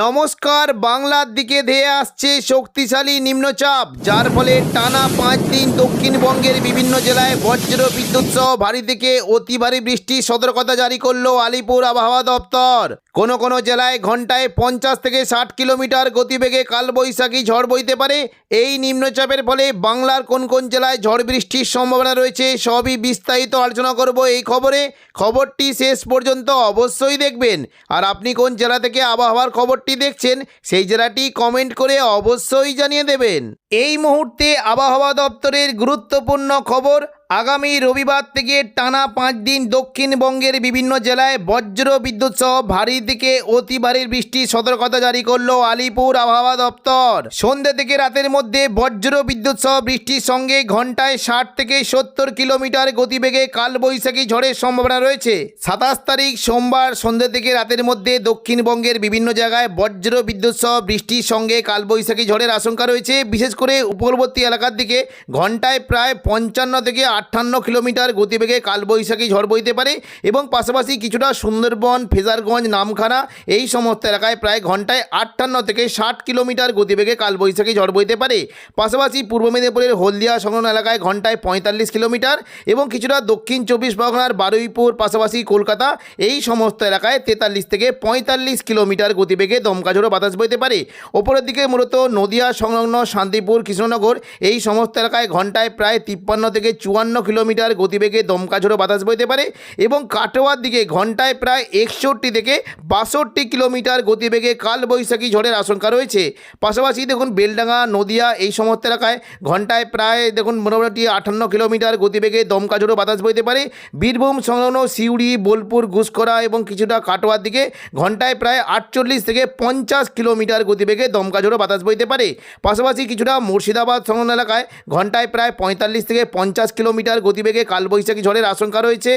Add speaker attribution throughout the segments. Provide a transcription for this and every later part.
Speaker 1: নমস্কার। বাংলার দিকে ধেয়ে আসছে শক্তিশালী নিম্নচাপ, যার ফলে টানা 5 দিন দক্ষিণবঙ্গের বিভিন্ন জেলায় বজ্র বিদ্যুৎ সহ ভারী থেকে অতি ভারী বৃষ্টির সতর্কতা জারি করলো আলিপুর আবহাওয়া দপ্তর। কোনো জেলায় ঘন্টায় 50 থেকে 60 কিলোমিটার গতিবেগে কালবৈশাখী ঝড় বইতে পারে। এই নিম্নচাপের ফলে বাংলার কোন জেলায় ঝড় বৃষ্টির সম্ভাবনা রয়েছে সবই বিস্তারিত আলোচনা করব এই খবরটি শেষ পর্যন্ত অবশ্যই দেখবেন। আর আপনি কোন জেলা থেকে আবহাওয়ার খবরটি দেখছেন সেই জেলাটি কমেন্ট করে অবশ্যই জানিয়ে দেবেন। এই মুহূর্তে আবহাওয়া দপ্তরের গুরুত্বপূর্ণ খবর। আগামী রবিবার থেকে টানা 5 দিন দক্ষিণবঙ্গের বিভিন্ন জেলায় বজ্র বিদ্যুৎ সহ ভারী থেকে অতি ভারী বৃষ্টির সতর্কতা জারি করলো আলিপুর আবহাওয়া দপ্তর। সন্ধ্যে থেকে রাতের মধ্যে বজ্র বিদ্যুৎ সহ বৃষ্টির সঙ্গে ঘন্টায় 60 থেকে 70 কিলোমিটার গতিবেগে কালবৈশাখী ঝড়ের সম্ভাবনা রয়েছে। 27 তারিখ সোমবার সন্ধ্যে থেকে রাতের মধ্যে দক্ষিণবঙ্গের বিভিন্ন জায়গায় বজ্র বিদ্যুৎ সহ বৃষ্টির সঙ্গে কালবৈশাখী ঝড়ের আশঙ্কা রয়েছে। বিশেষ করে উপকূলবর্তী এলাকার দিকে ঘন্টায় প্রায় 55 থেকে 58 কিলোমিটার গতিবেগে কালবৈশাখী ঝড় বইতে পারে এবং পাশাপাশি কিছুটা সুন্দরবন, ফেজারগঞ্জ, নামখানা এই সমস্ত এলাকায় প্রায় ঘন্টায় 58 থেকে 60 কিলোমিটার গতিবেগে কালবৈশাখী ঝড় বইতে পারে। পাশাপাশি পূর্ব মেদিনীপুরের হলদিয়া সংলগ্ন এলাকায় ঘন্টায় 45 কিলোমিটার এবং কিছুটা দক্ষিণ 24 পরগনার বারুইপুর, পাশাপাশি কলকাতা এই সমস্ত এলাকায় 43 থেকে 45 কিলোমিটার গতিবেগে দমকা ঝোড়ো বাতাস বইতে পারে। ওপরের দিকে মূলত নদিয়া সংলগ্ন শান্তিপুর, কৃষ্ণনগর এই সমস্ত এলাকায় ঘন্টায় প্রায় 53 থেকে 54 কিলোমিটার গতিবেগে দমকা ঝোড়ো বাতাস বইতে পারে এবং কাটোয়ার দিকে ঘন্টায় প্রায় 61 থেকে 62 কিলোমিটার গতিবেগে কালবৈশাখী ঝড়ের আশঙ্কা রয়েছে। পাশাপাশি দেখুন বেলডাঙ্গা, নদিয়া এই সমস্ত এলাকায় ঘন্টায় প্রায় মোটামুটি 58 কিলোমিটার গতিবেগে দমকা ঝোড়ো বাতাস বইতে পারে। বীরভূম সংলগ্ন সিউড়ি, বোলপুর, ঘুষকরা এবং কিছুটা কাটোয়ার দিকে ঘন্টায় প্রায় 48 থেকে 50 কিলোমিটার গতিবেগে দমকা ঝোড়ো বাতাস বইতে পারে। পাশাপাশি কিছুটা মুর্শিদাবাদ সংলগ্ন এলাকায় ঘন্টায় প্রায় 45 থেকে 50 কিলোমিটার গতিবেগে কালবৈশাখী ঝড়ের আশঙ্কা রয়েছে।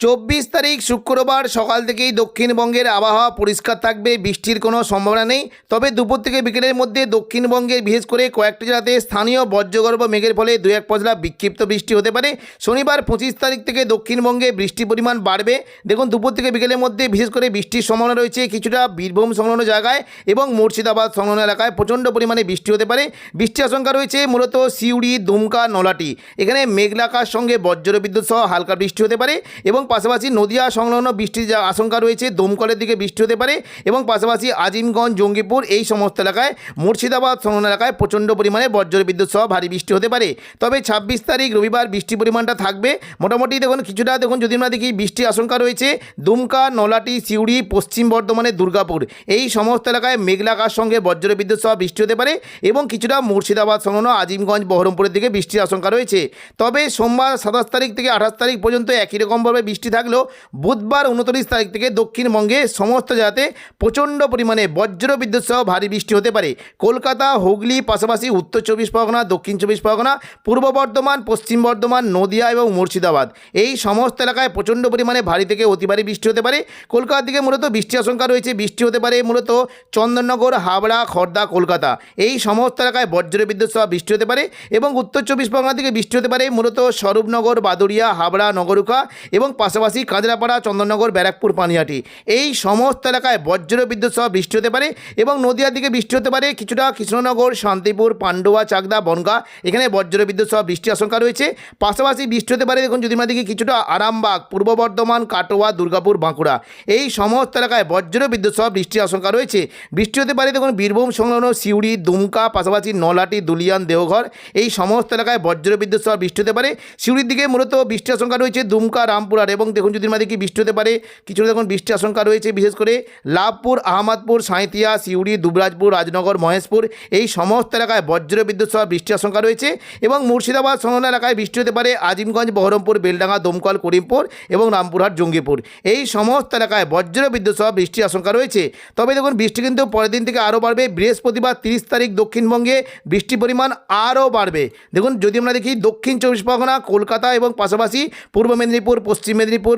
Speaker 1: 24 তারিখ শুক্রবার সকাল থেকেই দক্ষিণবঙ্গের আবহাওয়া পরিষ্কার থাকবে, বৃষ্টির কোনো সম্ভাবনা নেই। তবে দুপুর থেকে বিকেলের মধ্যে দক্ষিণবঙ্গের বিশেষ করে কয়েকটি জেলাতে স্থানীয় বজ্রগর্ভ মেঘের ফলে 2-1 পশলা বিক্ষিপ্ত বৃষ্টি হতে পারে। শনিবার 25 তারিখ থেকে দক্ষিণবঙ্গে বৃষ্টির পরিমাণ বাড়বে। দেখুন দুপুর থেকে বিকেলের মধ্যে বিশেষ করে বৃষ্টির সম্ভাবনা রয়েছে কিছুটা বীরভূম সংলগ্ন জায়গায় এবং মুর্শিদাবাদ সংলগ্ন এলাকায় প্রচণ্ড পরিমাণে বৃষ্টি হতে পারে। বৃষ্টির আশঙ্কা রয়েছে মূলত সিউড়ি, দুমকা, নলাটি এখানে মেঘলাকার সঙ্গে বজ্র বিদ্যুৎ সহ হালকা বৃষ্টি হতে পারে এবং পাশাপাশি নদিয়া সংলগ্ন বৃষ্টির যা আশঙ্কা রয়েছে, দমকলের দিকে বৃষ্টি হতে পারে এবং পাশাপাশি আজিমগঞ্জ, জঙ্গিপুর এই সমস্ত এলাকায়, মুর্শিদাবাদ সংলগ্ন এলাকায় প্রচণ্ড পরিমাণে বজ্র বিদ্যুৎ সহ ভারী বৃষ্টি হতে পারে। তবে 26 তারিখ রবিবার বৃষ্টির পরিমাণটা থাকবে মোটামুটি কিছুটা যদি আমরা দেখি বৃষ্টির আশঙ্কা রয়েছে দুমকা, নলাটি, সিউড়ি, পশ্চিম বর্ধমানের দুর্গাপুর এই সমস্ত এলাকায় মেঘলাকার সঙ্গে বজ্র বিদ্যুৎ সহ বৃষ্টি হতে পারে এবং কিছুটা মুর্শিদাবাদ সংলগ্ন আজিমগঞ্জ, বহরমপুরের দিকে বৃষ্টির আশঙ্কা রয়েছে। তবে সোমবার 27 তারিখ থেকে 28 তারিখ পর্যন্ত একই রকমভাবে বৃষ্টি থাকলেও বুধবার 29 তারিখ থেকে দক্ষিণবঙ্গে সমস্ত জেলাতে প্রচণ্ড পরিমাণে বজ্র বিদ্যুৎ সহ ভারী বৃষ্টি হতে পারে। কলকাতা, হুগলি, পাশাপাশি উত্তর 24 পরগনা, দক্ষিণ 24 পরগনা, পূর্ব বর্ধমান, পশ্চিম বর্ধমান, নদিয়া এবং মুর্শিদাবাদ এই সমস্ত এলাকায় প্রচণ্ড পরিমাণে ভারী থেকে অতি ভারী বৃষ্টি হতে পারে। কলকাতার দিকে মূলত বৃষ্টির আশঙ্কা রয়েছে, বৃষ্টি হতে পারে মূলত চন্দননগর, হাবড়া, খড়দা, কলকাতা এই সমস্ত এলাকায় বজ্র বিদ্যুৎ সহ বৃষ্টি হতে পারে এবং উত্তর 24 পরগনা দিকে বৃষ্টি হতে পারে মূলত স্বরূপনগর, বাদুড়িয়া, হাবড়া, নগরুকা এবং পাশাপাশি কাঁচরাপাড়া, চন্দননগর, ব্যারাকপুর, পানিহাটি এই সমস্ত এলাকায় বজ্র বিদ্যুৎ সহ বৃষ্টি হতে পারে এবং নদিয়ার দিকে বৃষ্টি হতে পারে কিছুটা কৃষ্ণনগর, শান্তিপুর, পান্ডুয়া, চাকদা, বনগাঁ এখানে বজ্র বিদ্যুৎ সহ বৃষ্টির আশঙ্কা রয়েছে। পাশাপাশি বৃষ্টি হতে পারে দেখুন যদি আমরা দেখি কিছুটা আরামবাগ, পূর্ব বর্ধমান, কাটোয়া, দুর্গাপুর, বাঁকুড়া এই সমস্ত এলাকায় বজ্র বিদ্যুৎ সহ বৃষ্টির আশঙ্কা রয়েছে। বৃষ্টি হতে পারে দেখুন বীরভূম সংলগ্ন সিউড়ি, দুমকা, পাশাপাশি নলাটি, দুলিয়ান, দেওঘর এই সমস্ত এলাকায় বজ্র বিদ্যুৎ সহ বৃষ্টি হতে পারে। সিউড়ির দিকে মূলত বৃষ্টির আশঙ্কা রয়েছে দুমকা, রামপুরহাট এবং দেখুন যদি আমরা দেখি বৃষ্টি হতে পারে কিছুটা দেখুন বৃষ্টির আশঙ্কা রয়েছে বিশেষ করে লাভপুর, আহমদপুর, সাঁইথিয়া, সিউড়ি, দুবরাজপুর, রাজনগর, মহেশপুর এই সমস্ত এলাকায় বজ্র বিদ্যুৎ সহ বৃষ্টির আশঙ্কা রয়েছে এবং মুর্শিদাবাদ সংলগ্ন এলাকায় বৃষ্টি হতে পারে আজিমগঞ্জ, বহরমপুর, বেলডাঙ্গা, দমকল, করিমপুর এবং রামপুরহাট, জঙ্গিপুর এই সমস্ত এলাকায় বজ্র বিদ্যুৎ সহ বৃষ্টির আশঙ্কা রয়েছে। তবে দেখুন বৃষ্টি কিন্তু পরের দিন থেকে আরও বাড়বে। বৃহস্পতিবার 30 তারিখ দক্ষিণবঙ্গে বৃষ্টির পরিমাণ আরও বাড়বে। দেখুন যদি আমরা দেখি দক্ষিণ 24 পরগনা, কলকাতা এবং পাশাপাশি পূর্ব মেদিনীপুর, পশ্চিম মেদিনীপুর মেদিনীপুর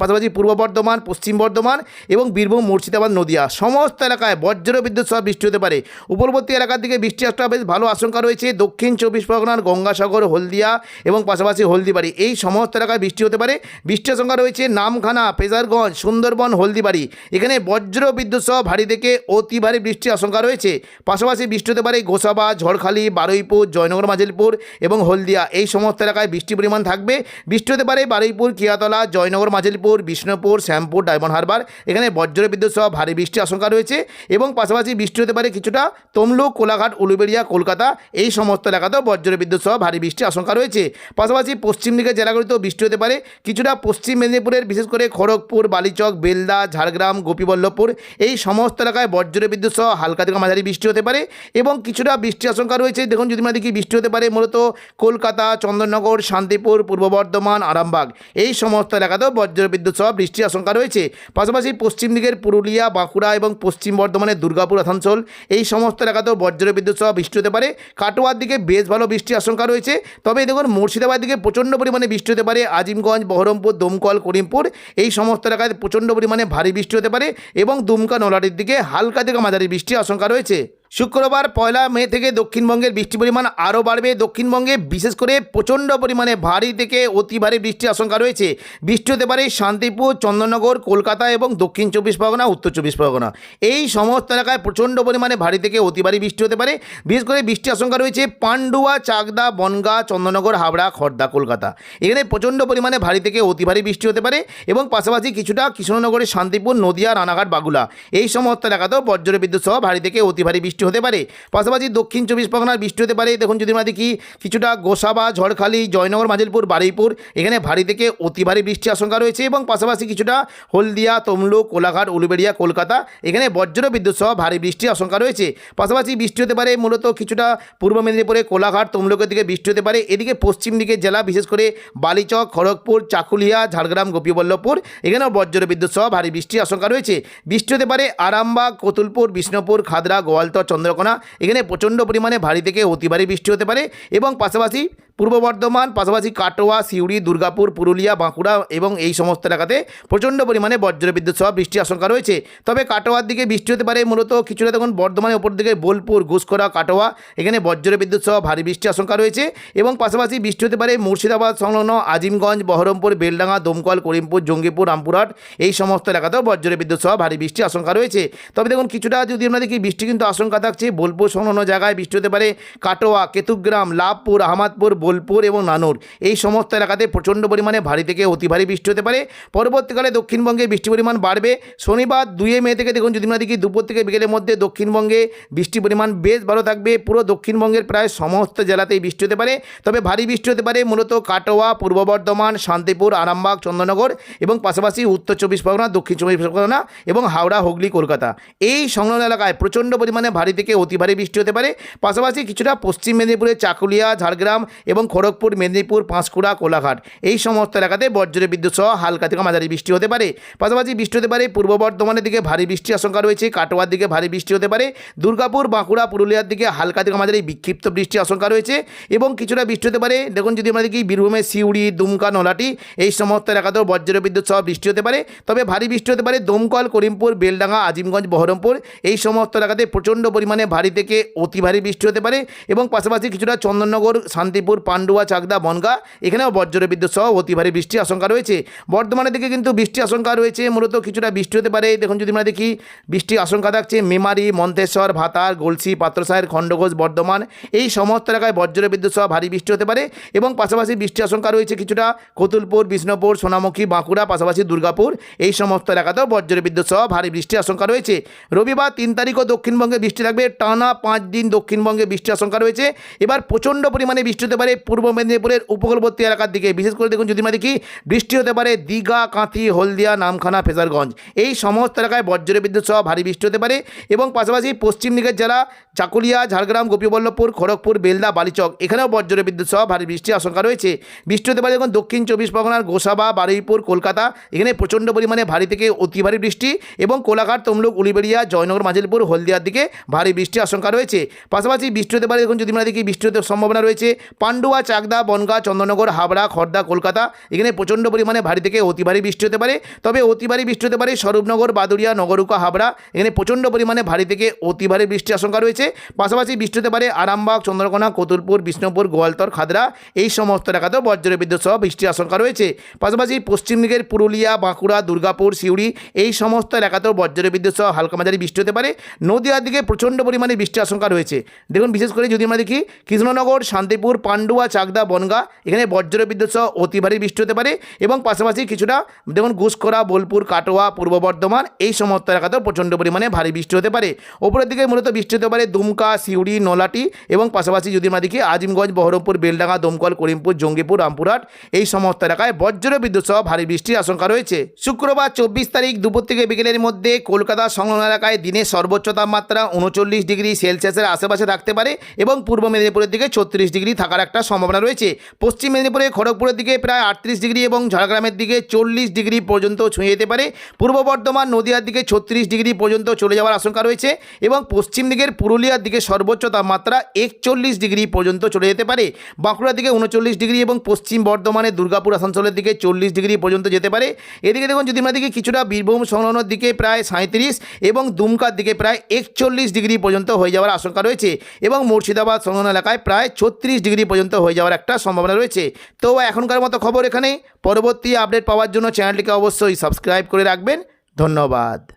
Speaker 1: পাশাপাশি পূর্ব বর্ধমান, পশ্চিম বর্ধমান এবং বীরভূম, মুর্শিদাবাদ, নদিয়া সমস্ত এলাকায় বজ্র বিদ্যুৎ সহ বৃষ্টি হতে পারে। উপকূলবর্তী এলাকার দিকে বৃষ্টি আসার বেশ ভালো আশঙ্কা রয়েছে। দক্ষিণ 24 পরগনার গঙ্গাসাগর, হলদিয়া এবং পাশাপাশি হলদিবাড়ি এই সমস্ত এলাকায় বৃষ্টি হতে পারে। বৃষ্টির আশঙ্কা রয়েছে নামখানা, ফেজারগঞ্জ, সুন্দরবন, হলদিবাড়ি এখানে বজ্র বিদ্যুৎ সহ ভারী থেকে অতি ভারী বৃষ্টির আশঙ্কা রয়েছে। পাশাপাশি বৃষ্টি হতে পারে গোসাবা, ঝড়খালি, বারুইপুর, জয়নগর, মাজিলপুর এবং হলদিয়া এই সমস্ত এলাকায় বৃষ্টির পরিমাণ থাকবে। বৃষ্টি হতে পারে বারুইপুর, কিয়াতলা, জয়নগর, মাজিলপুর, বিষ্ণুপুর, শ্যামপুর, ডায়মন্ড হারবার এখানে বজ্র বিদ্যুৎ সহ ভারী বৃষ্টির আশঙ্কা রয়েছে। এবং পাশাপাশি বৃষ্টি হতে পারে কিছুটা তমলুক, কোলাঘাট, উলুবেড়িয়া, কলকাতা এই সমস্ত এলাকাতেও বজ্র বিদ্যুৎ সহ ভারী বৃষ্টির আশঙ্কা রয়েছে। পাশাপাশি পশ্চিম দিকের জেলাগুলিতেও বৃষ্টি হতে পারে কিছুটা পশ্চিম মেদিনীপুরের বিশেষ করে খড়গপুর, বালিচক, বেলদা, ঝাড়গ্রাম, গোপীবল্লভপুর এই সমস্ত এলাকায় বজ্র বিদ্যুৎ সহ হালকা থেকে মাঝারি বৃষ্টি হতে পারে। এবং কিছুটা বৃষ্টির আশঙ্কা রয়েছে দেখুন যদি আমরা দেখি বৃষ্টি হতে পারে মূলত কলকাতা, চন্দননগর, শান্তিপুর, পূর্ব বর্ধমান, আরামবাগ এই সমস্ত এলাকাতেও বজ্র বিদ্যুৎ সহ বৃষ্টির আশঙ্কা রয়েছে। পাশাপাশি পশ্চিম দিকের পুরুলিয়া, বাঁকুড়া এবং পশ্চিম বর্ধমানের দুর্গাপুর আসানসোল এই সমস্ত এলাকাতেও বজ্র বিদ্যুৎ সহ বৃষ্টি হতে পারে। কাটোয়ার দিকে বেশ ভালো বৃষ্টির আশঙ্কা রয়েছে। তবে দেখুন মুর্শিদাবাদ দিকে প্রচণ্ড পরিমাণে বৃষ্টি হতে পারে। আজিমগঞ্জ, বহরমপুর, দমকল, করিমপুর এই সমস্ত এলাকায় প্রচণ্ড পরিমাণে ভারী বৃষ্টি হতে পারে এবং দুমকা, নলহাটির দিকে হালকা থেকে মাঝারি বৃষ্টির আশঙ্কা রয়েছে। শুক্রবার 1 মে থেকে দক্ষিণবঙ্গের বৃষ্টির পরিমাণ আরও বাড়বে। দক্ষিণবঙ্গে বিশেষ করে প্রচণ্ড পরিমাণে ভারী থেকে অতি ভারী বৃষ্টির আশঙ্কা রয়েছে। বৃষ্টি হতে পারে শান্তিপুর, চন্দননগর, কলকাতা এবং দক্ষিণ 24 পরগনা, উত্তর 24 পরগনা এই সমস্ত এলাকায় প্রচণ্ড পরিমাণে ভারী থেকে অতি ভারী বৃষ্টি হতে পারে। বিশেষ করে বৃষ্টির আশঙ্কা রয়েছে পান্ডুয়া, চাকদা, বনগাঁ, চন্দননগর, হাবড়া, খড়দা, কলকাতা এখানে প্রচণ্ড পরিমাণে ভারী থেকে অতি ভারী বৃষ্টি হতে পারে। এবং পাশাপাশি কিছুটা কৃষ্ণনগরের শান্তিপুর, নদিয়া, রানাঘাট, বাগুলা এই সমস্ত এলাকাতেও বজ্র বিদ্যুৎ সহ ভারী থেকে অতি ভারী বৃষ্টি হতে পারে। পাশাপাশি দক্ষিণ 24 পরগনার বৃষ্টি হতে পারে দেখুন যদি আমরা দেখি কিছুটা গোসাবা, ঝড়খালি, জয়নগর, মাজিলপুর, বারুইপুর এখানে ভারী থেকে অতি ভারী বৃষ্টির আশঙ্কা রয়েছে। এবং পাশাপাশি কিছুটা হলদিয়া, তমলুক, কোলাঘাট, উলুবেড়িয়া, কলকাতা এখানে বজ্র বিদ্যুৎ সহ ভারী বৃষ্টির আশঙ্কা রয়েছে। পাশাপাশি বৃষ্টি হতে পারে মূলত কিছুটা পূর্ব মেদিনীপুরে কোলাঘাট, তমলুকের দিকে বৃষ্টি হতে পারে। এদিকে পশ্চিম দিকের জেলা বিশেষ করে বালিচক, খড়গপুর, চাকুলিয়া, ঝাড়গ্রাম, গোপীবল্লভপুর এখানেও বজ্র বিদ্যুৎ সহ ভারী বৃষ্টির আশঙ্কা রয়েছে। বৃষ্টি হতে পারে আরামবাগ, কতুলপুর, বিষ্ণুপুর, খাদরা, গোয়ালতর, চন্দ্রকোনা এখানে প্রচণ্ড পরিমাণে ভারী থেকে অতি ভারী বৃষ্টি হতে পারে। এবং পাশাপাশি পূর্ব বর্ধমান, পাশাপাশি কাটোয়া, সিউড়ি, দুর্গাপুর, পুরুলিয়া, বাঁকুড়া এবং এই সমস্ত এলাকাতে প্রচণ্ড পরিমাণে বজ্র বিদ্যুৎ সহ বৃষ্টির আশঙ্কা রয়েছে। তবে কাটোয়ার দিকে বৃষ্টি হতে পারে মূলত কিছুটা দেখুন বর্ধমানের ওপর দিকে বোলপুর, ঘুষকরা, কাটোয়া এখানে বজ্র বিদ্যুৎ সহ ভারী বৃষ্টির আশঙ্কা রয়েছে। এবং পাশাপাশি বৃষ্টি হতে পারে মুর্শিদাবাদ সংলগ্ন আজিমগঞ্জ, বহরমপুর, বেলডাঙ্গা, দমকল, করিমপুর, জঙ্গিপুর, রামপুরহাট এই সমস্ত এলাকাতেও বজ্র বিদ্যুৎ সহ ভারী বৃষ্টির আশঙ্কা রয়েছে। তবে দেখুন কিছুটা যদি আমরা দেখি বৃষ্টি কিন্তু আশঙ্কা থাকছে বোলপুর সংলগ্ন জায়গায় বৃষ্টি হতে পারে কাটোয়া, কেতুগ্রাম, লাভপুর, আহমদপুর, বোলপুর এবং নানুর এই সমস্ত এলাকাতে প্রচণ্ড পরিমাণে ভারী থেকে অতি ভারী বৃষ্টি হতে পারে। পরবর্তীকালে দক্ষিণবঙ্গে বৃষ্টির পরিমাণ বাড়বে। শনিবার 2 মে থেকে দেখুন যদি আমরা দেখি দুপুর থেকে বিকেলের মধ্যে দক্ষিণবঙ্গে বৃষ্টির পরিমাণ বেশ ভালো থাকবে। পুরো দক্ষিণবঙ্গের প্রায় সমস্ত জেলাতেই বৃষ্টি হতে পারে। তবে ভারী বৃষ্টি হতে পারে মূলত কাটোয়া, পূর্ব বর্ধমান, শান্তিপুর, আরামবাগ, চন্দননগর এবং পাশাপাশি উত্তর 24 পরগনা, দক্ষিণ 24 পরগনা এবং হাওড়া, হুগলি, কলকাতা এই সংলগ্ন এলাকায় প্রচণ্ড পরিমাণে ভারী থেকে অতি ভারী বৃষ্টি হতে পারে। পাশাপাশি কিছুটা পশ্চিম মেদিনীপুরের চাকুলিয়া, ঝাড়গ্রাম এবং খড়গপুর, মেদিনীপুর, পাঁশকুড়া, কোলাঘাট এই সমস্ত এলাকাতে বজ্র বিদ্যুৎ সহ হালকা থেকে মাঝারি বৃষ্টি হতে পারে। পাশাপাশি বৃষ্টি হতে পারে পূর্ব বর্ধমানের দিকে ভারী বৃষ্টির আশঙ্কা রয়েছে। কাটোয়ার দিকে ভারী বৃষ্টি হতে পারে। দুর্গাপুর, বাঁকুড়া, পুরুলিয়ার দিকে হালকা থেকে মাঝারি বিক্ষিপ্ত বৃষ্টির আশঙ্কা রয়েছে। এবং কিছুটা বৃষ্টি হতে পারে দেখুন যদি আমরা দেখি বীরভূমের সিউড়ি, দুমকা, নলহাটি এই সমস্ত এলাকাতেও বজ্র বিদ্যুৎ সহ বৃষ্টি হতে পারে। তবে ভারী বৃষ্টি হতে পারে দমকল, করিমপুর, বেলডাঙ্গা, আজিমগঞ্জ, বহরমপুর এই সমস্ত এলাকাতে প্রচণ্ড পরিমাণে ভারী থেকে অতি ভারী বৃষ্টি হতে পারে। এবং পাশাপাশি কিছুটা চন্দননগর, শান্তিপুর, পান্ডুয়া, চাকদা, বনগাঁ এখানেও বজ্র বিদ্যুৎ সহ অতি ভারী বৃষ্টির আশঙ্কা রয়েছে। বর্ধমানের দিকে কিন্তু বৃষ্টির আশঙ্কা রয়েছে মূলত কিছুটা বৃষ্টি হতে পারে দেখুন যদি আমরা দেখি বৃষ্টির আশঙ্কা থাকছে মেমারি, মন্তেশ্বর, ভাতার, গলসি, পাত্রসাহের, খণ্ডঘোষ, বর্ধমান এই সমস্ত এলাকায় বজ্র বিদ্যুৎ সহ ভারী বৃষ্টি হতে পারে। এবং পাশাপাশি বৃষ্টির আশঙ্কা রয়েছে কিছুটা কতুলপুর, বিষ্ণুপুর, সোনামুখী, বাঁকুড়া, পাশাপাশি দুর্গাপুর এই সমস্ত এলাকাতেও বজ্র বিদ্যুৎ সহ ভারী বৃষ্টির আশঙ্কা রয়েছে। রবিবার 3 তারিখও দক্ষিণবঙ্গে বৃষ্টি থাকবে। টানা 5 দিন দক্ষিণবঙ্গে বৃষ্টির আশঙ্কা রয়েছে। এবার প্রচণ্ড পরিমাণে বৃষ্টি হতে পারে পূর্ব মেদিনীপুরের উপকূলবর্তী এলাকার দিকে বিশেষ করে দেখুন যদি আমরা দেখি বৃষ্টি হতে পারে দীঘা, কাঁথি, হলদিয়া, নামখানা, ফেজারগঞ্জ এই সমস্ত এলাকায় বজ্র বিদ্যুৎ সহ ভারী বৃষ্টি হতে পারে। এবং পাশাপাশি পশ্চিম দিকের জেলা চাকুলিয়া, ঝাড়গ্রাম, গোপীবল্লভপুর, খড়গপুর, বেলদা, বালিচক এখানেও বজ্র বিদ্যুৎ সহ ভারী বৃষ্টির আশঙ্কা রয়েছে। বৃষ্টি হতে পারে দেখুন দক্ষিণ 24 পরগনার গোসাবা, বারুইপুর, কলকাতা এখানে প্রচণ্ড পরিমাণে ভারী থেকে অতি ভারী বৃষ্টি এবং কোলাঘাট, তমলুক, উলুবেড়িয়া, জয়নগর, মাজিলপুর, হলদিয়ার দিকে ভারী বৃষ্টির আশঙ্কা রয়েছে। পাশাপাশি বৃষ্টি হতে পারে দেখুন যদি আমরা দেখি বৃষ্টি হতে সম্ভাবনা রয়েছে পান্ডু পান্ডুয়া, চাকদা, বনগাঁ, চন্দননগর, হাবড়া, খড়দা, কলকাতা এখানে প্রচণ্ড পরিমাণে ভারী থেকে অতি ভারী বৃষ্টি হতে পারে। তবে অতি ভারী বৃষ্টি হতে পারে স্বরূপনগর, বাদুড়িয়া, নগরুকা, হাবড়া এখানে প্রচণ্ড পরিমাণে ভারী থেকে অতি ভারী বৃষ্টির আশঙ্কা রয়েছে। পাশাপাশি বৃষ্টি হতে পারে আরামবাগ, চন্দ্রকোনা, কতুলপুর, বিষ্ণুপুর, গোয়ালতর, খাদরা এই সমস্ত এলাকাতেও বজ্রবিদ্যুৎ সহ বৃষ্টির আশঙ্কা রয়েছে। পাশাপাশি পশ্চিম দিকের পুরুলিয়া, বাঁকুড়া, দুর্গাপুর, সিউড়ি এই সমস্ত এলাকাতেও বজ্রবিদ্যুৎ সহ হালকা মাঝারি বৃষ্টি হতে পারে। নদীয়ার দিকে প্রচণ্ড পরিমাণে বৃষ্টির আশঙ্কা রয়েছে। দেখুন, বিশেষ করে যদি আমরা দেখি কৃষ্ণনগর, শান্তিপুর, পান্ডুয়া, চাকদা, বনগাঁ এখানে বজ্রবিদ্যুৎ সহ অতি ভারী বৃষ্টি হতে পারে। এবং পাশাপাশি কিছুটা দেখুন ঘুষখোরা, বোলপুর, কাটোয়া, পূর্ব বর্ধমান এই সমস্ত এলাকাতেও প্রচণ্ড পরিমাণে ভারী বৃষ্টি হতে পারে। ওপরের দিকে মূলত বৃষ্টি হতে পারে দুমকা, সিউড়ি, নলাটি এবং পাশাপাশি যদি আমরা দেখি আজিমগঞ্জ, বহরমপুর, বেলডাঙ্গা, দমকল, করিমপুর, জঙ্গিপুর, রামপুরহাট এই সমস্ত এলাকায় বজ্রবিদ্যুৎ সহ ভারী বৃষ্টির আশঙ্কা রয়েছে। শুক্রবার 24 তারিখ দুপুর থেকে বিকেলের মধ্যে কলকাতা সংলগ্ন এলাকায় দিনের সর্বোচ্চ তাপমাত্রা 39 ডিগ্রি সেলসিয়াসের আশেপাশে থাকতে পারে এবং পূর্ব মেদিনীপুরের দিকে 36 ডিগ্রি থাকার একটা সম্ভাবনা রয়েছে। পশ্চিম মেদিনীপুরে খড়গপুরের দিকে প্রায় 38 ডিগ্রি এবং ঝাড়গ্রামের দিকে 40 ডিগ্রি পর্যন্ত ছুঁয়ে যেতে পারে। পূর্ব বর্ধমান, নদিয়ার দিকে 36 ডিগ্রি পর্যন্ত চলে যাওয়ার আশঙ্কা রয়েছে এবং পশ্চিম দিকের পুরুলিয়ার দিকে সর্বোচ্চ তাপমাত্রা 41 ডিগ্রি পর্যন্ত চলে যেতে পারে। বাঁকুড়ার দিকে 39 ডিগ্রি এবং পশ্চিম বর্ধমানের দুর্গাপুর, আসানসোলের দিকে 40 ডিগ্রি পর্যন্ত যেতে পারে। এদিকে দেখুন যদি আমরা দেখি কিছুটা বীরভূম সংলগ্নর দিকে প্রায় 37 এবং দুমকার দিকে প্রায় 41 ডিগ্রি পর্যন্ত হয়ে যাওয়ার আশঙ্কা রয়েছে এবং মুর্শিদাবাদ সংলগ্ন এলাকায় প্রায় 36 ডিগ্রি পর্যন্ত হয়ে যাওয়ার একটা সম্ভাবনা রয়েছে। তো এখনকার মতো খবর এখানেই। পরবর্তী আপডেট পাওয়ার জন্য চ্যানেলটিকে অবশ্যই সাবস্ক্রাইব করে রাখবেন। ধন্যবাদ।